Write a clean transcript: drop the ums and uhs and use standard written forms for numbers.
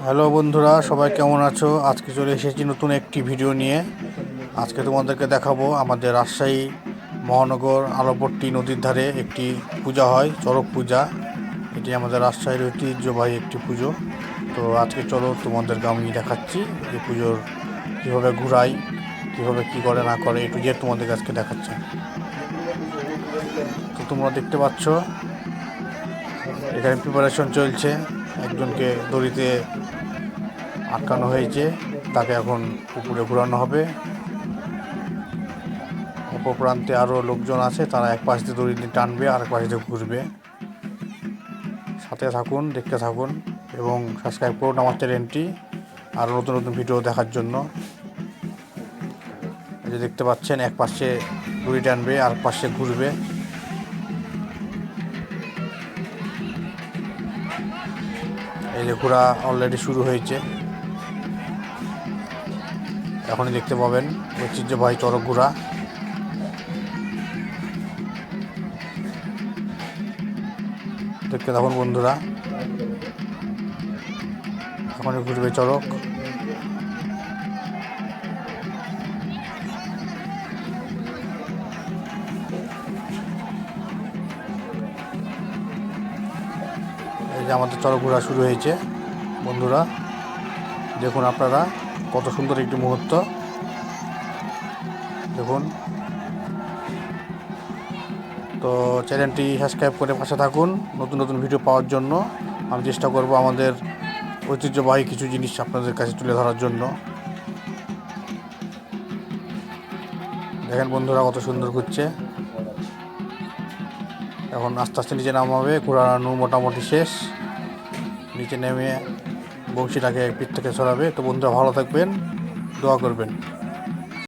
Hello বন্ধুরা, সবাই কেমন আছো? আজকে চলে এসেছি নতুন একটি ভিডিও নিয়ে। আজকে তোমাদেরকে দেখাবো আমাদের রাজশাহী মহানগর আলপট্টি নদীর ধারে একটি পূজা হয়, চড়ক পূজা। এটি আমাদের রাজশাহীর ঐতিহ্যবাহী একটি পুজো। তো আজকে চলো তোমাদেরকে আমি দেখাচ্ছি এই পুজোর কীভাবে ঘুরাই, কীভাবে কী করে না করে, একটু যে তোমাদেরকে আজকে দেখাচ্ছি। তো তোমরা দেখতে পাচ্ছ এখানে প্রিপারেশন চলছে। একজনকে দড়িতে আটকানো হয়েছে, তাকে এখন উপরে ঘোরানো হবে। অপর প্রান্তে আরও লোকজন আছে, তারা এক পাশ দিয়ে দড়ি দিয়ে টানবে, আর এক পাশ দিয়ে ঘুরবে। সাথে থাকুন, দেখতে থাকুন এবং সাবস্ক্রাইব করুন আমার চ্যানেলটি আরও নতুন নতুন ভিডিও দেখার জন্য। এই যে দেখতে পাচ্ছেন, এক পাশে দড়ি টানবে, আর এক পাশে ঘুরবে। এই যে ঘোরা অলরেডি শুরু হয়েছে, এখনই দেখতে পাবেন ঐতিহ্যবাহী চড়ক ঘোরা। দেখতে থাকুন বন্ধুরা, এখনই ঘুরবে চড়ক। এই যে আমাদের চড়ক ঘোরা শুরু হয়েছে বন্ধুরা, দেখুন আপনারা কত সুন্দর একটি মুহূর্ত। দেখুন, তো চ্যানেলটি সাবস্ক্রাইব করে পাশে থাকুন নতুন নতুন ভিডিও পাওয়ার জন্য। আমি চেষ্টা করব আমাদের ঐতিহ্যবাহী কিছু জিনিস আপনাদের কাছে তুলে ধরার জন্য। দেখেন বন্ধুরা কত সুন্দর ঘুরছে। এখন আস্তে আস্তে নিচে নামাবে, ঘোরানো মোটামুটি শেষ। নিচে নেমে বংশীটাকে পিঠ থেকে সরাবে। তো বন্ধুরা ভালো থাকবেন, দোয়া করবেন।